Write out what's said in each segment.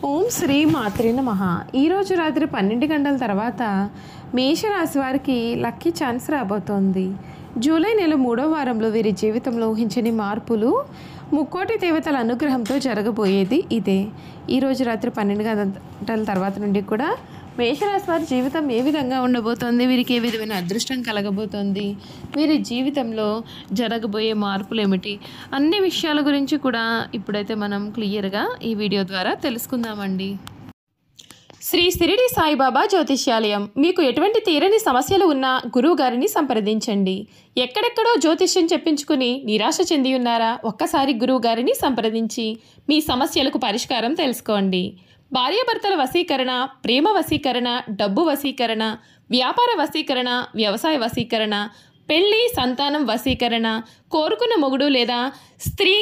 ఓం శ్రీ మాత్రే నమః. ఈరోజు రాత్రి 12 గంటల తర్వాత మేషరాశి వారికి లక్కీ ఛాన్స్ రాబోతోంది. జూలై నెల 3వ వారంలో వీరి జీవితంలో ఊహించని మార్పులు ముక్కోటి దేవతల అనుగ్రహంతో జరగబోయేది ఇదే. ఈరోజు రాత్రి 12 గంటల తర్వాత నుండి కూడా మేషరాశి వారి జీవితం ఏ విధంగా ఉండబోతోంది, వీరికి ఏ విధమైన అదృష్టం కలగబోతోంది, వీరి జీవితంలో జరగబోయే మార్పులు ఏమిటి, అన్ని విషయాల గురించి కూడా ఇప్పుడైతే మనం క్లియర్గా ఈ వీడియో ద్వారా తెలుసుకుందామండి. శ్రీ షిరిడి సాయిబాబా జ్యోతిష్యాలయం. మీకు ఎటువంటి తీరని సమస్యలు ఉన్నా గురువు గారిని సంప్రదించండి. ఎక్కడెక్కడో జ్యోతిష్యం చెప్పించుకుని నిరాశ చెంది ఉన్నారా? ఒక్కసారి గురువు గారిని సంప్రదించి మీ సమస్యలకు పరిష్కారం తెలుసుకోండి. భార్యాభర్తల వశీకరణ, ప్రేమ వశీకరణ, డబ్బు వశీకరణ, వ్యాపార వశీకరణ, వ్యవసాయ వశీకరణ, పెళ్లి సంతానం వశీకరణ, కోరుకున్న మొగుడు లేదా స్త్రీ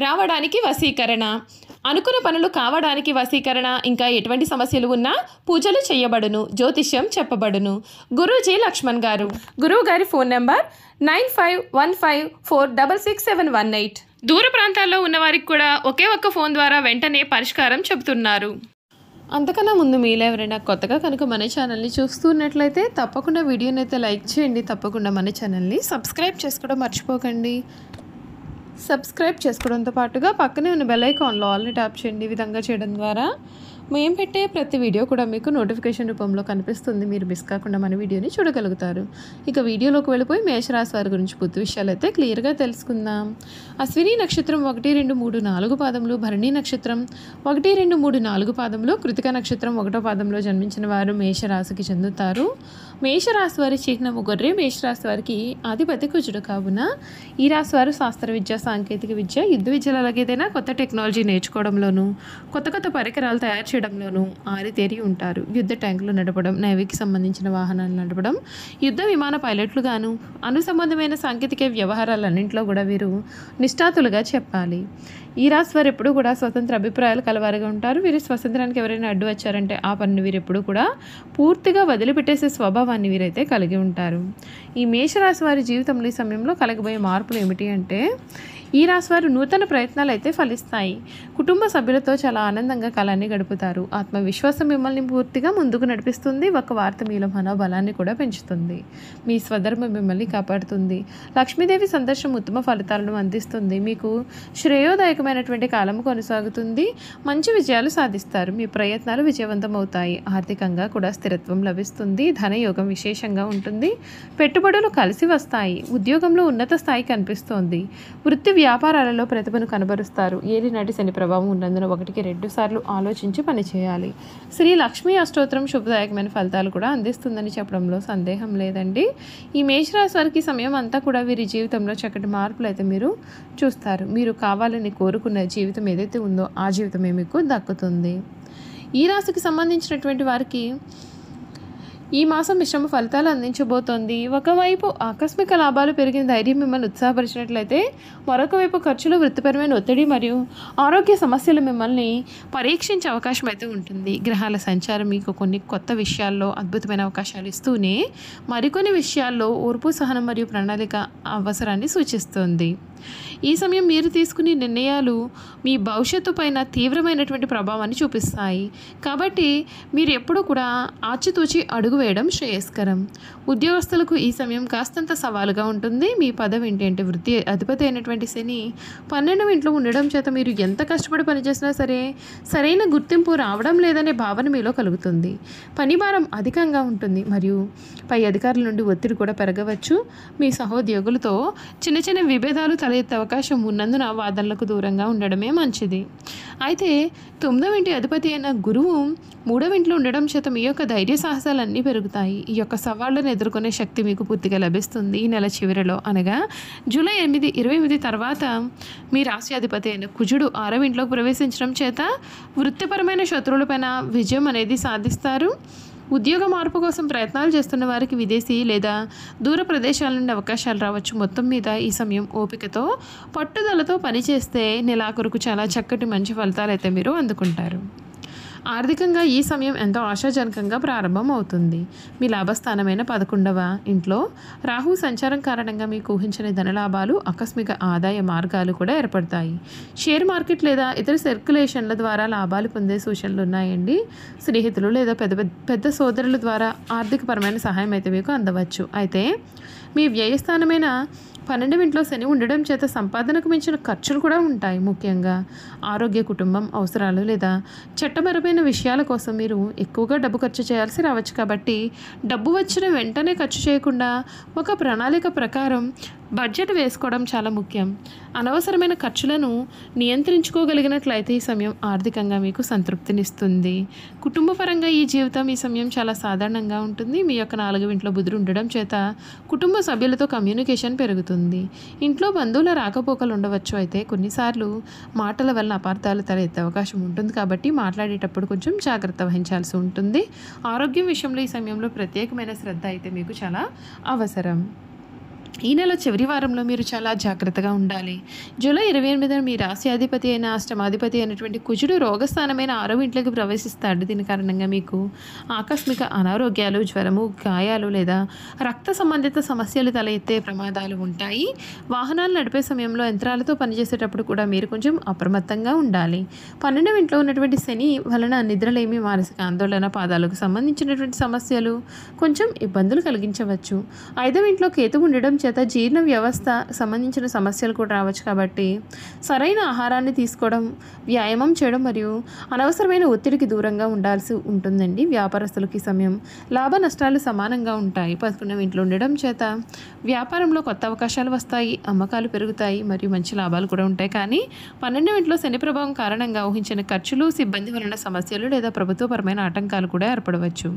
రావడానికి వశీకరణ, అనుకున్న పనులు కావడానికి వశీకరణ, ఇంకా ఎటువంటి సమస్యలు ఉన్నా పూజలు చేయబడును, జ్యోతిష్యం చెప్పబడును. గురూజీ లక్ష్మణ్ గారు. గురువు గారి ఫోన్ నెంబర్ 9515466718. దూర ప్రాంతాల్లో ఉన్న వారికి కూడా ఒకే ఒక్క ఫోన్ ద్వారా వెంటనే పరిష్కారం చెబుతున్నారు. అంతకన్నా ముందు మీలో ఎవరైనా కొత్తగా కనుక మన ఛానల్ని చూస్తున్నట్లయితే తప్పకుండా వీడియోని అయితే లైక్ చేయండి. తప్పకుండా మన ఛానల్ని సబ్స్క్రైబ్ చేసుకోవడం మర్చిపోకండి. సబ్స్క్రైబ్ చేసుకోవడంతో పాటుగా పక్కనే ఉన్న బెల్ ఐకాన్లో ఆల్ని ట్యాప్ చేయండి. ఈ విధంగా చేయడం ద్వారా మేము పెట్టే ప్రతి వీడియో కూడా మీకు నోటిఫికేషన్ రూపంలో కనిపిస్తుంది. మీరు మిస్ కాకుండా మన వీడియోని చూడగలుగుతారు. ఇక వీడియోలోకి వెళ్ళిపోయి మేషరాశి వారి గురించి పూర్తి విషయాలు అయితే క్లియర్గా తెలుసుకుందాం. అశ్విని నక్షత్రం 1, 2, 3, 4 పాదములు, భరణి నక్షత్రం 1, 2, 3, 4 పాదములు, కృతిక నక్షత్రం 1వ పాదంలో జన్మించిన వారు మేషరాశికి చెందుతారు. మేషరాశి వారి చిహ్నము గొర్రె. మేషరాశి వారికి అధిపతి కుజుడు కావున ఈ రాశి వారు శాస్త్ర విద్య, సాంకేతిక విద్య, యుద్ధ విద్యలు, అలాగేదైనా కొత్త టెక్నాలజీ నేర్చుకోవడంలోనూ కొత్త కొత్త పరికరాలు తయారు చేయడంలోనూ ఆరితేరి ఉంటారు. యుద్ధ ట్యాంకులు నడపడం, నేవీకి సంబంధించిన వాహనాలు నడపడం, యుద్ధ విమాన పైలట్లుగాను, అనుసంబంధమైన సాంకేతిక వ్యవహారాలన్నింటిలో కూడా వీరు నిష్ఠాతులుగా చెప్పాలి. ఈ రాశి వారు ఎప్పుడూ కూడా స్వతంత్ర అభిప్రాయాలు కలవారుగా ఉంటారు. వీరి స్వతంత్రానికి ఎవరైనా అడ్డు వచ్చారంటే ఆ పనిని వీరు ఎప్పుడూ కూడా పూర్తిగా వదిలిపెట్టేసే స్వభావాన్ని వీరైతే కలిగి ఉంటారు. ఈ మేషరాశి వారి జీవితంలో ఈ సమయంలో కలగబోయే మార్పులు ఏమిటి అంటే, ఈ రాశి వారు నూతన ప్రయత్నాలు అయితే ఫలిస్తాయి. కుటుంబ సభ్యులతో చాలా ఆనందంగా కాలాన్ని గడుపుతారు. ఆత్మవిశ్వాసం మిమ్మల్ని పూర్తిగా ముందుకు నడిపిస్తుంది. ఒక వార్త మీలో మనోబలాన్ని కూడా పెంచుతుంది. మీ స్వధర్మం మిమ్మల్ని కాపాడుతుంది. లక్ష్మీదేవి సందర్శనం ఉత్తమ ఫలితాలను అందిస్తుంది. మీకు శ్రేయోదాయకమైనటువంటి కాలం కొనసాగుతుంది. మంచి విజయాలు సాధిస్తారు. మీ ప్రయత్నాలు విజయవంతమవుతాయి. ఆర్థికంగా కూడా స్థిరత్వం లభిస్తుంది. ధనయోగం విశేషంగా ఉంటుంది. పెట్టుబడులు కలిసి వస్తాయి. ఉద్యోగంలో ఉన్నత స్థాయి కనిపిస్తోంది. వృత్తి వ్యాపారాలలో ప్రతిభను కనబరుస్తారు. ఏలినాటి శని ప్రభావం ఉన్నందున 1కి 2 సార్లు ఆలోచించి పనిచేయాలి. శ్రీ లక్ష్మీ అష్టోత్తరం శుభదాయకమైన ఫలితాలు కూడా అందిస్తుందని చెప్పడంలో సందేహం లేదండి. ఈ మేషరాశి వారికి సమయం అంతా కూడా వీరి జీవితంలో చక్కటి మార్పులు అయితే మీరు చూస్తారు. మీరు కావాలని కోరుకున్న జీవితం ఏదైతే ఉందో ఆ జీవితమే మీకు దక్కుతుంది. ఈ రాశికి సంబంధించినటువంటి వారికి ఈ మాసం మిశ్రమ ఫలితాలు అందించబోతోంది. ఒకవైపు ఆకస్మిక లాభాలు పెరిగిన ధైర్యం మిమ్మల్ని ఉత్సాహపరిచినట్లయితే, మరొక వైపు ఖర్చులు, వృత్తిపరమైన ఒత్తిడి మరియు ఆరోగ్య సమస్యలు మిమ్మల్ని పరీక్షించే అవకాశం అయితే ఉంటుంది. గ్రహాల సంచారం మీకు కొన్ని కొత్త విషయాల్లో అద్భుతమైన అవకాశాలు ఇస్తూనే మరికొన్ని విషయాల్లో ఓర్పు, సహనం మరియు ప్రణాళిక అవసరాన్ని సూచిస్తుంది. ఈ సమయం మీరు తీసుకునే నిర్ణయాలు మీ భవిష్యత్తు పైన తీవ్రమైనటువంటి ప్రభావాన్ని చూపిస్తాయి. కాబట్టి మీరు ఎప్పుడూ కూడా ఆచితూచి అడుగు వేయడం శ్రేయస్కరం. ఉద్యోగస్తులకు ఈ సమయం కాస్తంత సవాలుగా ఉంటుంది. మీ పదవి ఏంటంటే వృత్తి అధిపతి అయినటువంటి శని 12వ ఇంట్లో ఉండడం చేత మీరు ఎంత కష్టపడి పనిచేసినా సరే సరైన గుర్తింపు రావడం లేదనే భావన మీలో కలుగుతుంది. పని భారం అధికంగా ఉంటుంది మరియు పై అధికారుల నుండి ఒత్తిడి కూడా పెరగవచ్చు. మీ సహోద్యోగులతో చిన్న చిన్న విభేదాలు తలెత్తే అవకాశం ఉన్నందున వాదనలకు దూరంగా ఉండడమే మంచిది. అయితే 9వ ఇంటి అధిపతి అయిన గురువు 3వ ఇంట్లో ఉండడం చేత మీ యొక్క ధైర్య సాహసాలన్నీ పెరుగుతాయి. ఈ యొక్క సవాళ్లను ఎదుర్కొనే శక్తి మీకు పూర్తిగా లభిస్తుంది. ఈ నెల చివరిలో అనగా జూలై 8, 28 తర్వాత మీ రాశి అధిపతి అయిన కుజుడు 6వ ఇంట్లోకి ప్రవేశించడం చేత వృత్తిపరమైన శత్రువులపైన విజయం అనేది సాధిస్తారు. ఉద్యోగ మార్పు కోసం ప్రయత్నాలు చేస్తున్న వారికి విదేశీ లేదా దూర ప్రదేశాల నుండి అవకాశాలు రావచ్చు. మొత్తం మీద ఈ సమయం ఓపికతో, పట్టుదలతో పనిచేస్తే నెలాఖరుకు చాలా చక్కటి మంచి ఫలితాలు అయితే మీరు అందుకుంటారు. ఆర్థికంగా ఈ సమయం ఎంతో ఆశాజనకంగా ప్రారంభం అవుతుంది. మీ లాభస్థానమైన 11వ ఇంట్లో రాహు సంచారం కారణంగా మీకు ఊహించని ధనలాభాలు, ఆకస్మిక ఆదాయ మార్గాలు కూడా ఏర్పడతాయి. షేర్ మార్కెట్ లేదా ఇతర సర్క్యులేషన్ల ద్వారా లాభాలు పొందే సూచనలు ఉన్నాయండి. స్నేహితులు లేదా పెద్ద సోదరుల ద్వారా ఆర్థికపరమైన సహాయం అయితే మీకు అందవచ్చు. అయితే మీ వ్యయస్థానమైన 12వ ఇంట్లో శని ఉండడం చేత సంపాదనకు మించిన ఖర్చులు కూడా ఉంటాయి. ముఖ్యంగా ఆరోగ్య, కుటుంబం అవసరాలు లేదా చట్టపరమైన విషయాల కోసం మీరు ఎక్కువగా డబ్బు ఖర్చు చేయాల్సి రావచ్చు. కాబట్టి డబ్బు వచ్చిన వెంటనే ఖర్చు చేయకుండా ఒక ప్రణాళిక ప్రకారం బడ్జెట్ వేసుకోవడం చాలా ముఖ్యం. అనవసరమైన ఖర్చులను నియంత్రించుకోగలిగినట్లయితే ఈ సమయం ఆర్థికంగా మీకు సంతృప్తినిస్తుంది. కుటుంబపరంగా ఈ జీవితం ఈ సమయం చాలా సాధారణంగా ఉంటుంది. మీ యొక్క 4వ ఇంట్లో బుధుడు ఉండడం చేత కుటుంబ సభ్యులతో కమ్యూనికేషన్ పెరుగుతుంది. ఇంట్లో బంధువుల రాకపోకలు ఉండవచ్చు. అయితే కొన్నిసార్లు మాటల వల్ల అపార్థాలు తలెత్తే అవకాశం ఉంటుంది. కాబట్టి మాట్లాడేటప్పుడు కొంచెం జాగ్రత్త వహించాల్సి ఉంటుంది. ఆరోగ్యం విషయంలో ఈ సమయంలో ప్రత్యేకమైన శ్రద్ధ అయితే మీకు చాలా అవసరం. ఈ నెల చివరి వారంలో మీరు చాలా జాగ్రత్తగా ఉండాలి. జూలై 28న మీ రాశ్యాధిపతి అయిన అష్టమాధిపతి అయినటువంటి కుజుడు రోగస్థానమైన 6వ ఇంట్లోకి ప్రవేశిస్తాడు. దీని కారణంగా మీకు ఆకస్మిక అనారోగ్యాలు, జ్వరము, గాయాలు లేదా రక్త సంబంధిత సమస్యలు తలెత్తే ప్రమాదాలు ఉంటాయి. వాహనాలు నడిపే సమయంలో యంత్రాలతో పనిచేసేటప్పుడు కూడా మీరు కొంచెం అప్రమత్తంగా ఉండాలి. 12వ ఇంట్లో ఉన్నటువంటి శని వలన నిద్రలేమి, మానసిక ఆందోళన, పాదాలకు సంబంధించినటువంటి సమస్యలు కొంచెం ఇబ్బందులు కలిగించవచ్చు. 5వ ఇంట్లో కేతువు ఉండడం చేత జీర్ణ వ్యవస్థ సంబంధించిన సమస్యలు కూడా రావచ్చు. కాబట్టి సరైన ఆహారాన్ని తీసుకోవడం, వ్యాయామం చేయడం మరియు అనవసరమైన ఒత్తిడికి దూరంగా ఉండాల్సి ఉంటుందండి. వ్యాపారస్తులకి సమయం లాభ నష్టాలు సమానంగా ఉంటాయి. 11వ ఇంట్లో ఉండడం చేత వ్యాపారంలో కొత్త అవకాశాలు వస్తాయి, అమ్మకాలు పెరుగుతాయి మరియు మంచి లాభాలు కూడా ఉంటాయి. కానీ 12వ ఇంట్లో శని ప్రభావం కారణంగా ఊహించిన ఖర్చులు, సిబ్బంది వలన సమస్యలు లేదా ప్రభుత్వపరమైన ఆటంకాలు కూడా ఏర్పడవచ్చు.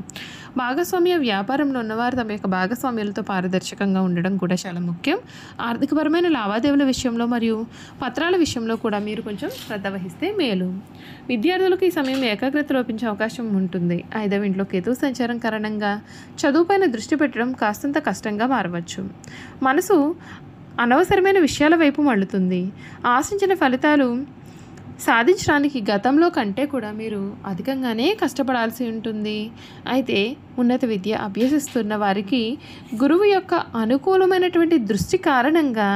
భాగస్వామ్య వ్యాపారంలో ఉన్నవారు తమ యొక్క భాగస్వామ్యాలతో పారదర్శకంగా ఉండడం కూడా చాలా ముఖ్యం. ఆర్థికపరమైన లావాదేవీల విషయంలో మరియు పత్రాల విషయంలో కూడా మీరు కొంచెం శ్రద్ధ వహిస్తే మేలు. విద్యార్థులకు ఈ సమయం ఏకాగ్రత లోపించే అవకాశం ఉంటుంది. 5వ ఇంట్లో కేతు సంచారం కారణంగా చదువుపైన దృష్టి పెట్టడం కాస్తంత కష్టంగా మారవచ్చు. మనసు అనవసరమైన విషయాల వైపు మళ్ళుతుంది. ఆశించిన ఫలితాలు సాధించడానికి గతంలో కంటే కూడా మీరు అధికంగానే కష్టపడాల్సి ఉంటుంది. అయితే ఉన్నత విద్య అభ్యసిస్తున్న వారికి గురువు యొక్క అనుకూలమైనటువంటి దృష్టి కారణంగా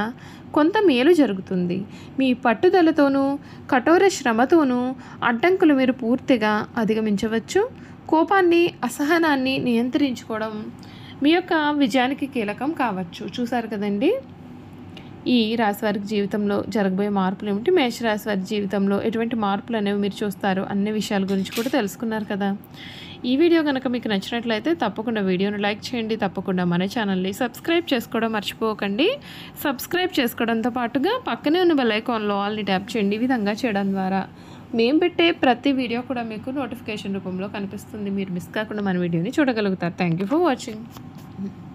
కొంత మేలు జరుగుతుంది. మీ పట్టుదలతోనూ కఠోర శ్రమతోనూ అడ్డంకులు మీరు పూర్తిగా అధిగమించవచ్చు. కోపాన్ని, అసహనాన్ని నియంత్రించుకోవడం మీ యొక్క విజయానికి కీలకం కావచ్చు. చూసారు కదండి, ఈ రాశివారికి జీవితంలో జరగబోయే మార్పులు ఏమిటి, మేషరాశి వారి జీవితంలో ఎటువంటి మార్పులు అనేవి మీరు చూస్తారు అన్ని విషయాల గురించి కూడా తెలుసుకున్నారు కదా. ఈ వీడియో కనుక మీకు నచ్చినట్లయితే తప్పకుండా వీడియోను లైక్ చేయండి. తప్పకుండా మన ఛానల్ని సబ్స్క్రైబ్ చేసుకోవడం మర్చిపోకండి. సబ్స్క్రైబ్ చేసుకోవడంతో పాటుగా పక్కనే ఉన్న బెల్ ఐకాన్లో ఆల్ని ట్యాప్ చేయండి. ఈ విధంగా చేయడం ద్వారా మేము పెట్టే ప్రతి వీడియో కూడా మీకు నోటిఫికేషన్ రూపంలో కనిపిస్తుంది. మీరు మిస్ కాకుండా మన వీడియోని చూడగలుగుతారు. Thank you for watching.